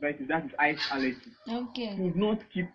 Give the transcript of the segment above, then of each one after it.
conjunctivitis, that is eye allergy, Okay. should not keep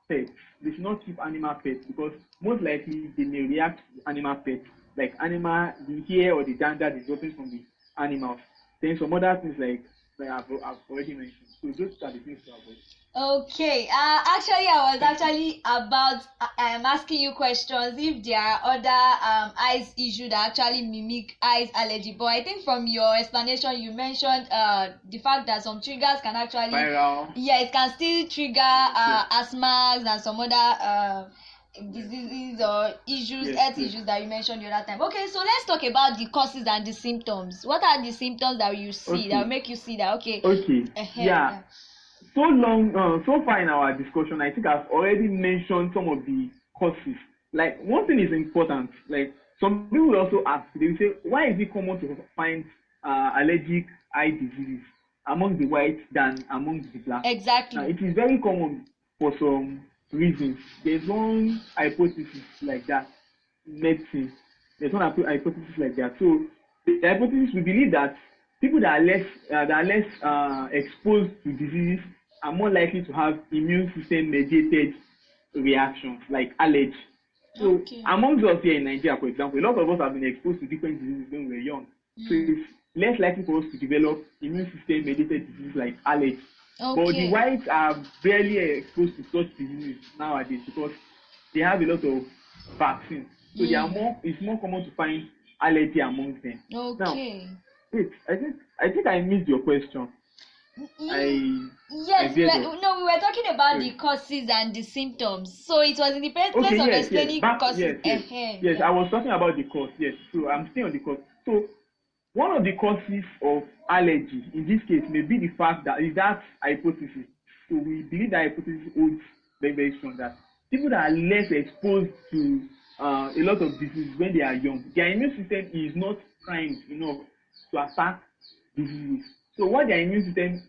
pets. They should not keep animal pets because most likely they may react to animal pets, like the hair or the dander is dropping from the animals. Then some other things like I've already mentioned. So those are the things to avoid. Okay. Actually, I was actually about asking you questions if there are other eyes issue that actually mimic eyes allergy. But I think from your explanation, you mentioned the fact that some triggers can actually, Viral. yeah, it can still trigger asthma and some other diseases or issues, Yes, health yes. issues that you mentioned the other time. Okay, so let's talk about the causes and the symptoms. What are the symptoms that you see that will Okay. make you see that okay? Okay. Yeah. Yeah. So far in our discussion, I think I've already mentioned some of the causes. Like one thing is important. Like some people will also ask, they will say, why is it common to find allergic eye disease among the whites than among the black? Now, Exactly. it is very common for some reasons. There's one hypothesis like that in medicine. There's one hypothesis like that. So the hypothesis, we believe that people that are less exposed to diseases are more likely to have immune system mediated reactions like allergy. So Okay. amongst us here in Nigeria, for example, a lot of us have been exposed to different diseases when we were young. So it's less likely for us to develop immune system mediated diseases like allergy. But the Okay. whites are barely exposed to such diseases nowadays because they have a lot of vaccines. So it's more common to find allergy amongst them. Now, Okay. wait, I think I missed your question. Yes, we were talking about the causes and the symptoms. So it was in the place Okay, of yes, explaining causes. yes. I was talking about the cause. Yes, so I'm still on the cause. So one of the causes of allergy in this case may be the fact that is that hypothesis. So we believe that hypothesis holds very, very strong that people that are less exposed to a lot of diseases when they are young, their immune system is not primed enough to attack diseases. So what their immune system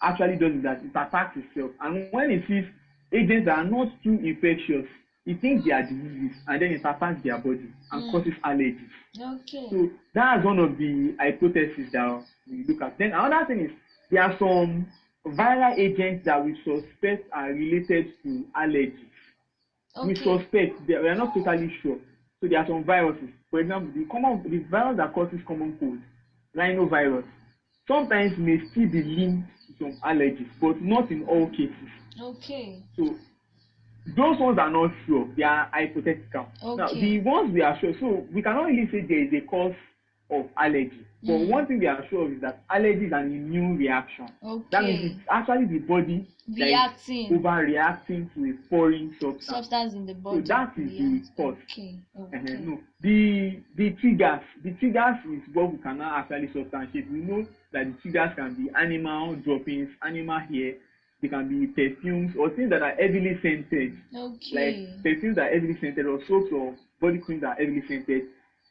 actually does is that it attacks itself, and when it sees agents that are not too infectious, it thinks they are diseases, and then it attacks their body and causes allergies. Okay. So that's one of the hypotheses that we look at. Then another thing is there are some viral agents that we suspect are related to allergies. We suspect, we are not totally sure. So there are some viruses. For example, the virus that causes common cold, rhinovirus, sometimes may still be linked to some allergies, but not in all cases. Okay. So those ones are not sure. They are hypothetical. Okay. Now, the ones we are sure, so we cannot really say there is a cause of allergy. But one thing we are sure of is that allergy is an immune reaction. Okay. That means it's actually the body reacting, overreacting to a foreign substance in the body. So that is the cause. Okay. No, the triggers is what we cannot actually substantiate. We know that the triggers can be animal droppings, animal hair. They can be perfumes or things that are heavily scented. Okay. Like perfumes that are heavily scented or soaps or body creams that are heavily scented.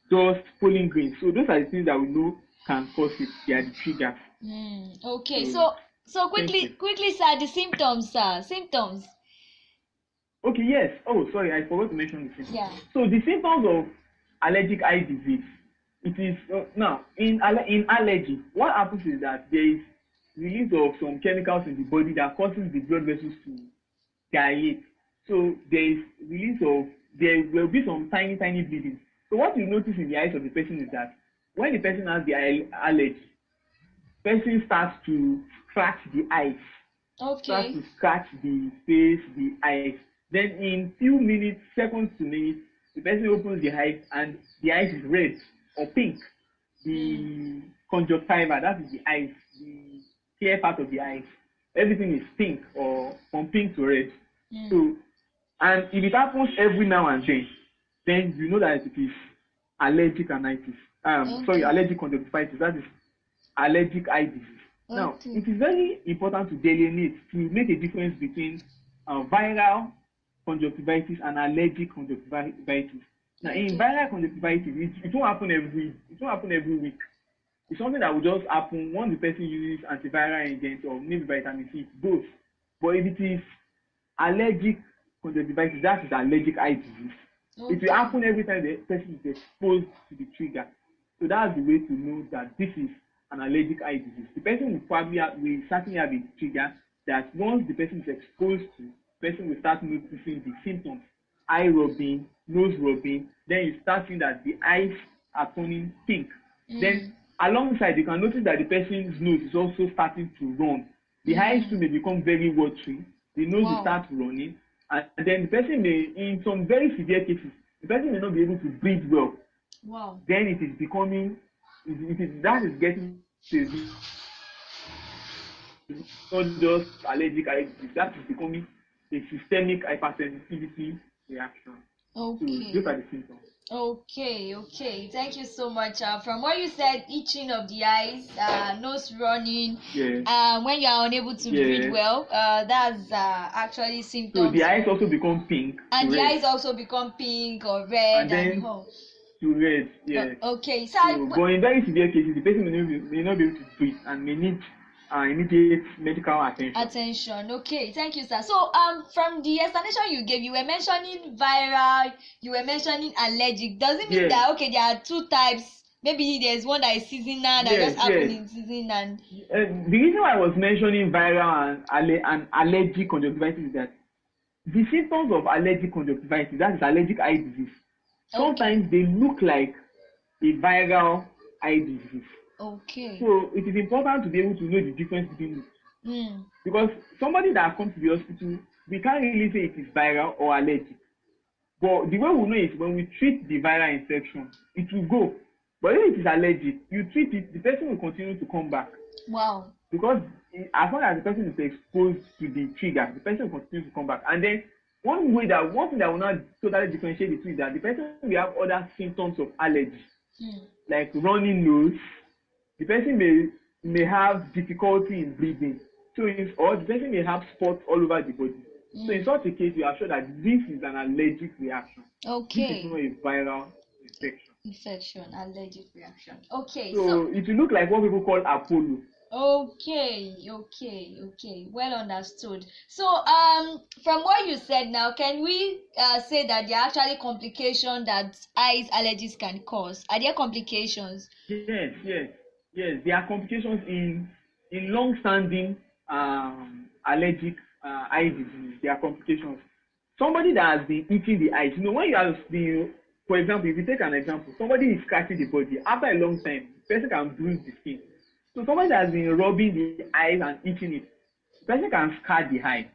Dust, pollen grains. So those are the things that we know can cause it. They are the triggers. Okay. So quickly, sir, the symptoms, sir. Symptoms. Okay, yes. Oh, sorry, I forgot to mention the symptoms. Yeah. So the symptoms of allergic eye disease, it is now in allergy, what happens is that there is release of some chemicals in the body that causes the blood vessels to dilate. So there will be some tiny bleeding. So what you notice in the eyes of the person is that when the person has the allergy, person starts to scratch the eyes. Okay. Starts to scratch the face, the eyes. Then in few minutes, seconds to minutes, the person opens the eyes and the eyes is red or pink. The conjunctiva, that is the eyes, the clear part of the eyes, everything is pink or from pink to red. So, and if it happens every now and then you know that it is allergic rhinitis. Allergic conjunctivitis, that is allergic eye disease. Now, it is very important to delineate, to make a difference between viral conjunctivitis and allergic conjunctivitis. Now, in viral conjunctivitis, it won't happen every week. It's something that will just happen once the person uses antiviral agent or maybe vitamin C, it goes. But if it is allergic conjunctivitis, that is allergic eye disease. It will happen every time the person is exposed to the trigger. So that's the way to know that this is an allergic eye disease. The person will certainly have a trigger, that once the person is exposed to, the person will start noticing the symptoms, eye rubbing, nose rubbing. Then you start seeing that the eyes are turning pink. Then alongside, you can notice that the person's nose is also starting to run. The eyes too may become very watery. The nose will start running, and then the person may, in some very severe cases, the person may not be able to breathe well. Wow. Then it is becoming, that is getting to not just allergic eye disease, that is becoming a systemic hypersensitivity reaction. Okay. So those are the symptoms. Okay. Thank you so much. From what you said, itching of the eyes, nose running, when you are unable to breathe well, that's actually symptoms. So the eyes also become pink. And the eyes also become pink or red and to red, yeah. Okay, so but in very severe cases, the person may not be able to breathe and may need immediate medical attention. Okay, thank you, sir. So from the explanation you gave, you were mentioning viral, you were mentioning allergic. Does it mean that there are two types? Maybe there's one that is seasonal that just happens in season and the reason why I was mentioning viral and allergic conjunctivitis is that the symptoms of allergic conjunctivitis, that is allergic eye disease, sometimes they look like a viral eye disease. Okay. So it is important to be able to know the difference between it. Because somebody that comes to the hospital, we can't really say it is viral or allergic. But the way we know is when we treat the viral infection, it will go. But if it is allergic, you treat it, the person will continue to come back. Wow. Because as long as the person is exposed to the trigger, the person will continue to come back. And then one thing that will not totally differentiate the two is that the person will have other symptoms of allergy, like running nose. The person may have difficulty in breathing, or the person may have spots all over the body. So in such a case, you are sure that this is an allergic reaction. Okay. This is not a viral infection. Allergic reaction. Okay. So it will look like what people call Apollo. Okay. Well understood. So from what you said now, can we say that there are actually complications that eyes allergies can cause? Are there complications? Yes, there are complications in long-standing allergic eye disease. There are complications. Somebody that has been itching the eyes, when you have been, for example, if you take an example, somebody is scratching the body, after a long time, the person can bruise the skin. So somebody that has been rubbing the eyes and itching it, the person can scar the eye.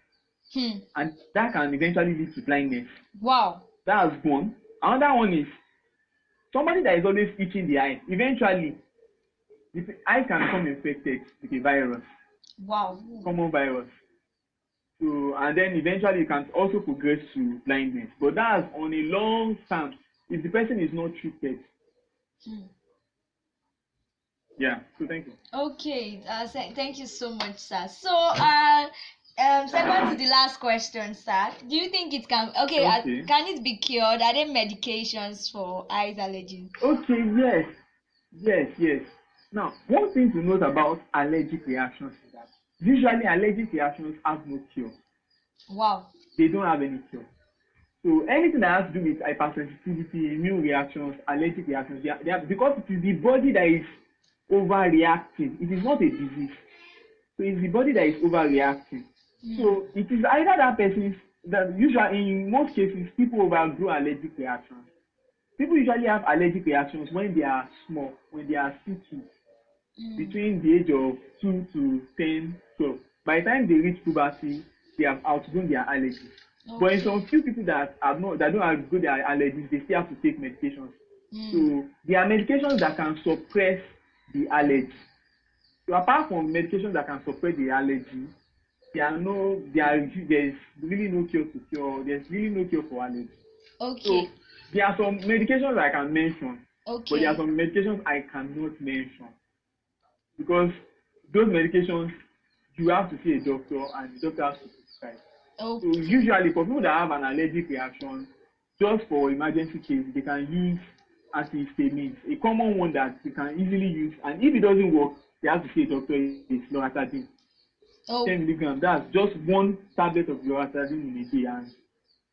And that can eventually lead to blindness. Wow. That's one. Another one is somebody that is always itching the eye, eventually, the eye can become infected with a virus. Wow. Common virus. So, and then eventually it can also progress to blindness. But that's on a long term if the person is not treated. Yeah, so thank you. Okay, thank you so much, sir. So, second to the last question, sir. Do you think it can, can it be cured? Are there medications for eyes allergies? Okay, yes. Now, one thing to note about allergic reactions is that usually allergic reactions have no cure. Wow. They don't have any cure. So anything that has to do with hypersensitivity, immune reactions, allergic reactions, they are, because it is the body that is overreacting. It is not a disease. So it's the body that is overreacting. So it is either that person's, that usually in most cases, people overgrow allergic reactions. People usually have allergic reactions when they are small, when they are still kids, between the age of 2 to 10, 12. By the time they reach puberty, they have outgrown their allergies. But in some few people that don't outgrow their allergies, they still have to take medications. So there are medications that can suppress the allergy. So apart from medications that can suppress the allergy, there's really no cure to cure. There's really no cure for allergy. Okay. So there are some medications I can mention, but there are some medications I cannot mention because those medications you have to see a doctor and the doctor has to prescribe. So usually for people that have an allergic reaction, just for emergency case, they can use antihistamines. A common one that they can easily use, and if it doesn't work, they have to see a doctor, is loratadine. 10 milligrams. That's just one tablet of loratadine in a day, and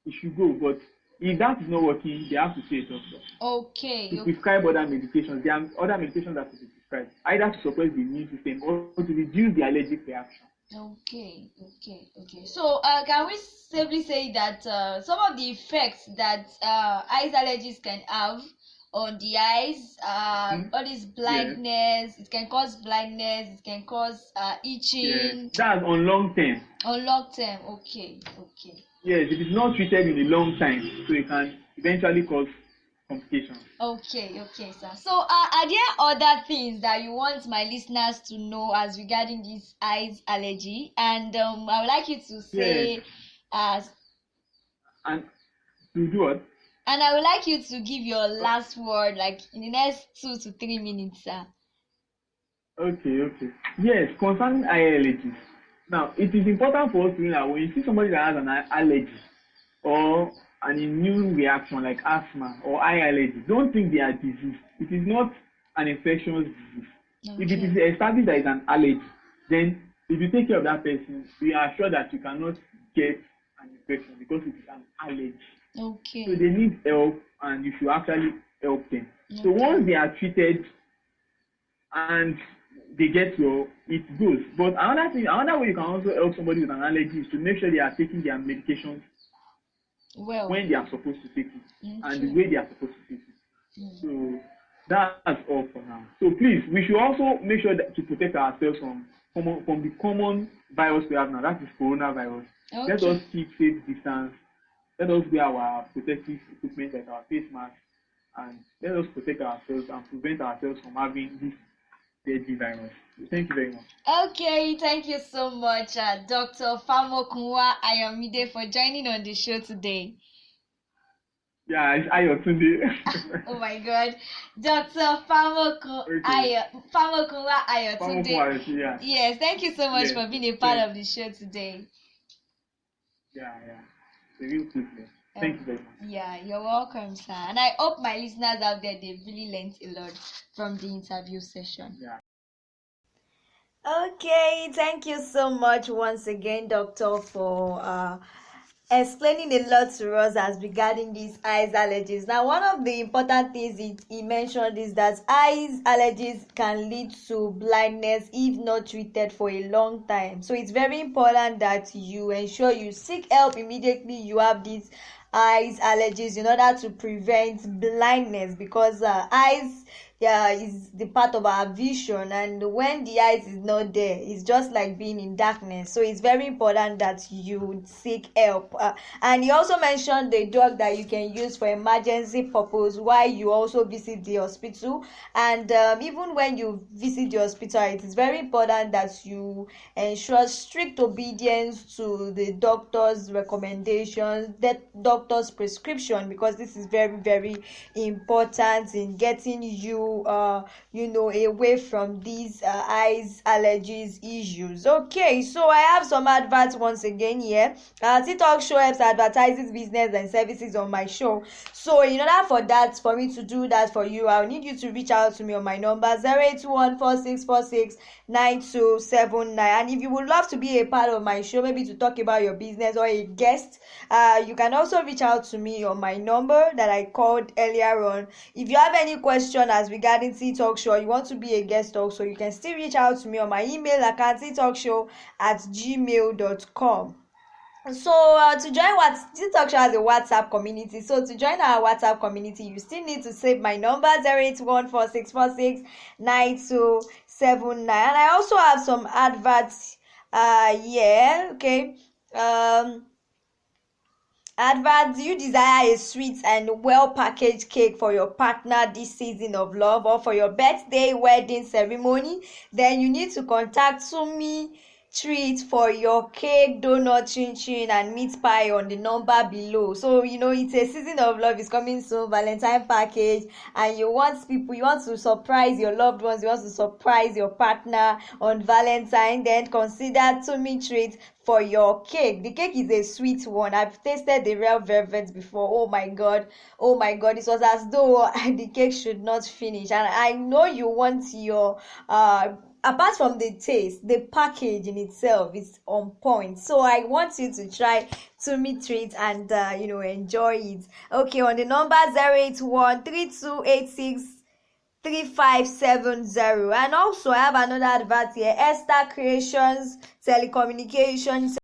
it should go. But if that is not working, they have to see a doctor. To prescribe other medications. There are other medications that could be prescribed, either to suppress the immune system or to reduce the allergic reaction. Okay. So, can we safely say that some of the effects that eyes allergies can have on the eyes, Hmm? all this Yes, blindness, it can cause blindness, it can cause yes. itching That's on long term. on long term. Okay. Yes, it is not treated in a long time, so it can eventually cause complications. Okay, sir. So, are there other things that you want my listeners to know as regarding this eyes allergy? And I would like you to Yes, say, uh, and to do what? and I would like you to give your last word, like in the next 2 to 3 minutes, sir. Okay. Yes, concerning eye allergies. Now, it is important for us to know that when you see somebody that has an allergy or an immune reaction like asthma or eye allergy, don't think they are disease. It is not an infectious disease. If it is Okay. established that it's an allergy, then if you take care of that person, we are sure that you cannot get an infection because it is an allergy. So Okay. they need help and you should actually help them. So Okay. once they are treated and they get well, it goes. But another way you can also help somebody with an allergy is to make sure they are taking their medications Well. when they are supposed to take it and the Okay. way they are supposed to take it. Mm. So that's all for now. So please, we should also make sure that to protect ourselves from the common virus we have now. That is coronavirus. Let us Okay. keep safe distance. Let us wear our protective equipment like our face mask, and let us protect ourselves and prevent ourselves from having this deadly virus. So thank you very much. Okay, thank you so much, Dr. Famokunwa Ayomide, for joining on the show today. Yeah, it's Ayotunde. Oh my God, Dr. Okay. Famokunwa Famokun Ayotunde. Ayotunde, yeah. Yes, thank you so much Yes. for being a part Yes. of the show today. Yeah. It's a real privilege. Oh, Thank you very much. yeah, you're welcome, sir. And I hope my listeners out there they really learned a lot from the interview session. Yeah. Okay, thank you so much once again, Doctor, for explaining a lot to us as regarding these eyes allergies. Now, one of the important things he mentioned is that eyes allergies can lead to blindness if not treated for a long time. So it's very important that you ensure you seek help immediately you have these eyes allergies in order to prevent blindness, because eyes, yeah, is the part of our vision, and when the eyes is not there, it's just like being in darkness. So it's very important that you seek help. And he also mentioned the drug that you can use for emergency purpose while you also visit the hospital. And even when you visit the hospital, it is very important that you ensure strict obedience to the doctor's recommendations, the doctor's prescription, because this is very important in getting you away from these eyes allergies issues. Okay, so I have some adverts once again here. TikTok show helps advertises business and services on my show. So in order for me to do that for you, I'll need you to reach out to me on my number 08146469279. And if you would love to be a part of my show, maybe to talk about your business or a guest, you can also reach out to me on my number that I called earlier on. If you have any question as regarding TikTok show, you want to be a guest also, you can still reach out to me on my email account tiktokshow@gmail.com. So to join what TikTok show has a WhatsApp community. So to join our WhatsApp community, you still need to save my number 08146469279. And I also have some adverts okay. Advert, do you desire a sweet and well packaged cake for your partner this season of love, or for your birthday, wedding ceremony? Then you need to contact Sumi Treat for your cake, donut, chin chin, and meat pie on the number below. So it's a season of love is coming soon, Valentine package, and you want to surprise your loved ones, you want to surprise your partner on Valentine. Then consider Sumi Treat for your cake. The cake is a sweet one. I've tasted the real velvet before. Oh my god, it was as though the cake should not finish. And I know you want your apart from the taste, the package in itself is on point. So I want you to try Tumi Treat and enjoy it. Okay, on the number 0813286 3570. And also I have another advert here, Esther Creations Telecommunications